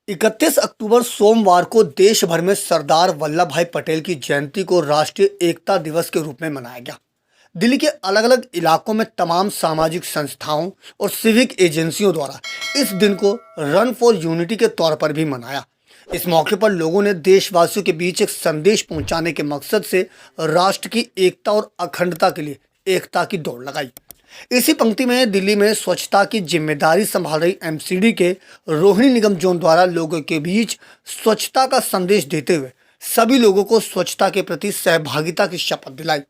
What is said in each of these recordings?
31 अक्टूबर सोमवार को देश भर में सरदार वल्लभ भाई पटेल की जयंती को राष्ट्रीय एकता दिवस के रूप में मनाया गया। दिल्ली के अलग अलग इलाकों में तमाम सामाजिक संस्थाओं और सिविक एजेंसियों द्वारा इस दिन को रन फॉर यूनिटी के तौर पर भी मनाया। इस मौके पर लोगों ने देशवासियों के बीच एक संदेश पहुंचाने के मकसद से राष्ट्र की एकता और अखंडता के लिए एकता की दौड़ लगाई। इसी पंक्ति में दिल्ली में स्वच्छता की जिम्मेदारी संभाल रही एमसीडी के रोहिणी निगम जोन द्वारा लोगों के बीच स्वच्छता का संदेश देते हुए सभी लोगों को स्वच्छता के प्रति सहभागिता की शपथ दिलाई।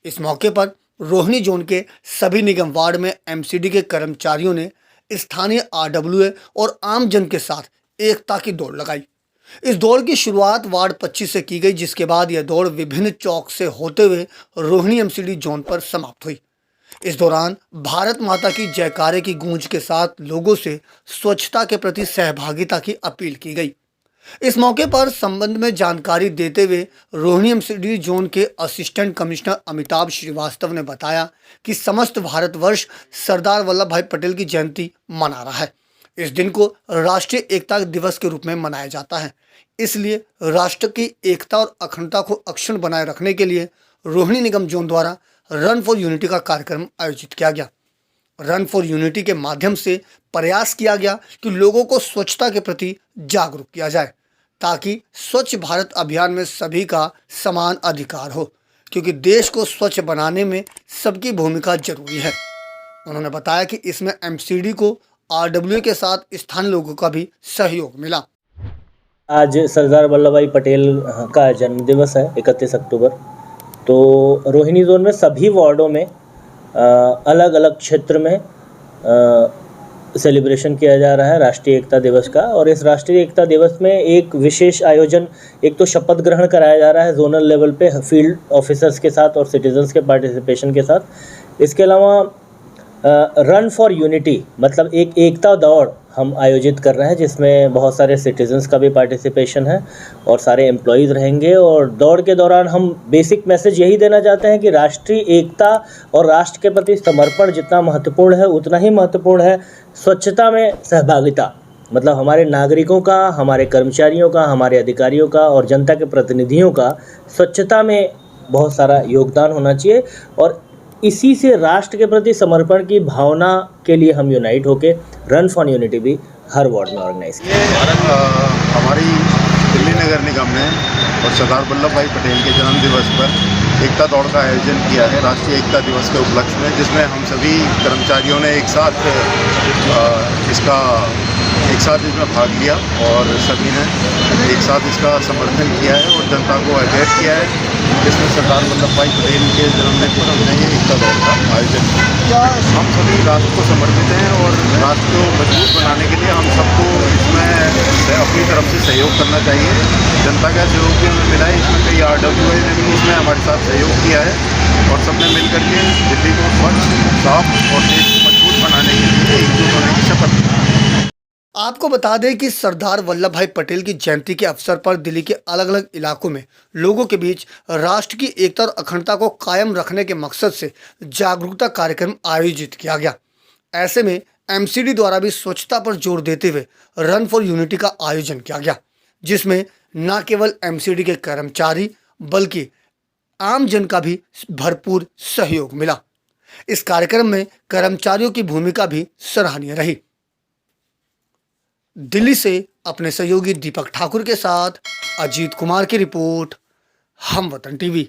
इस मौके पर रोहिणी जोन के सभी निगम वार्ड में एमसीडी के कर्मचारियों ने स्थानीय आरडब्ल्यूए और आम जन के साथ एकता की दौड़ लगाई। इस दौड़ की शुरुआत वार्ड 25 से की गई, जिसके बाद यह दौड़ विभिन्न चौक से होते हुए रोहिणी एमसीडी जोन पर समाप्त हुई। इस दौरान भारत माता की जयकारे की गूंज के साथ लोगों से स्वच्छता के प्रति सहभागिता की अपील की गई। इस मौके पर संबंध में जानकारी देते हुए रोहिणी एमसीडी जोन के असिस्टेंट कमिश्नर अमिताभ श्रीवास्तव ने बताया कि समस्त भारतवर्ष सरदार वल्लभ भाई पटेल की जयंती मना रहा है। इस दिन को राष्ट्रीय एकता दिवस के रूप में मनाया जाता है, इसलिए राष्ट्र की एकता और अखंडता को अक्षुण्ण बनाए रखने के लिए रोहिणी निगम जोन द्वारा रन फॉर यूनिटी का कार्यक्रम आयोजित किया गया। रन फॉर यूनिटी के माध्यम से प्रयास किया गया कि लोगों को स्वच्छता के प्रति जागरूक किया जाए, ताकि स्वच्छ भारत अभियान में सभी का समान अधिकार हो, क्योंकि देश को स्वच्छ बनाने में सबकी भूमिका जरूरी है। उन्होंने बताया कि इसमें एमसीडी को आरडब्ल्यू के साथ स्थानीय लोगों का भी सहयोग मिला। आज सरदार वल्लभ भाई पटेल का जन्म दिवस है 31 अक्टूबर। तो रोहिणी जोन में सभी वार्डों में अलग अलग क्षेत्र में सेलिब्रेशन किया जा रहा है राष्ट्रीय एकता दिवस का। और इस राष्ट्रीय एकता दिवस में एक विशेष आयोजन, एक तो शपथ ग्रहण कराया जा रहा है जोनल लेवल पे फील्ड ऑफिसर्स के साथ और सिटीजन्स के पार्टिसिपेशन के साथ। इसके अलावा रन फॉर यूनिटी मतलब एक एकता दौड़ हम आयोजित कर रहे हैं, जिसमें बहुत सारे सिटीजन्स का भी पार्टिसिपेशन है और सारे एम्प्लॉयज़ रहेंगे। और दौड़ के दौरान हम बेसिक मैसेज यही देना चाहते हैं कि राष्ट्रीय एकता और राष्ट्र के प्रति समर्पण जितना महत्वपूर्ण है, उतना ही महत्वपूर्ण है स्वच्छता में सहभागिता। मतलब हमारे नागरिकों का, हमारे कर्मचारियों का, हमारे अधिकारियों का और जनता के प्रतिनिधियों का स्वच्छता में बहुत सारा योगदान होना चाहिए। और इसी से राष्ट्र के प्रति समर्पण की भावना के लिए हम यूनाइट होके रन फॉर यूनिटी भी हर वार्ड में ऑर्गेनाइज किया। हमारी दिल्ली नगर निगम ने और सरदार वल्लभ भाई पटेल के जन्म दिवस पर एकता दौड़ का आयोजन किया है राष्ट्रीय एकता दिवस के उपलक्ष्य में, जिसमें हम सभी कर्मचारियों ने एक साथ इसमें भाग लिया और सभी ने एक साथ इसका समर्थन किया है और जनता को अवगत किया है। जिसमें सरदार वल्लभ भाई पटेल के जन्मदिन पर हमने ये एकता दौड़ का आयोजन किया। हम सभी राष्ट्र को समर्पित हैं और राष्ट्र को मजबूत बनाने के लिए हम सबको इसमें अपनी तरफ से सहयोग करना चाहिए। जनता का सहयोग भी हमें मिला है। इसमें कई आरडब्ल्यू ने भी इसमें हमारे साथ सहयोग किया है और सबने मिल करके दिल्ली को स्वच्छ, साफ और देश को मजबूत बनाने के लिए एकजुट होने की शपथ ली। आपको बता दें कि सरदार वल्लभ भाई पटेल की जयंती के अवसर पर दिल्ली के अलग अलग इलाकों में लोगों के बीच राष्ट्र की एकता और अखंडता को कायम रखने के मकसद से जागरूकता कार्यक्रम आयोजित किया गया। ऐसे में एमसीडी द्वारा भी स्वच्छता पर जोर देते हुए रन फॉर यूनिटी का आयोजन किया गया, जिसमें न केवल एमसीडी के कर्मचारी बल्कि आम जन का भी भरपूर सहयोग मिला। इस कार्यक्रम में कर्मचारियों की भूमिका भी सराहनीय रही। दिल्ली से अपने सहयोगी दीपक ठाकुर के साथ अजीत कुमार की रिपोर्ट, हम वतन टीवी।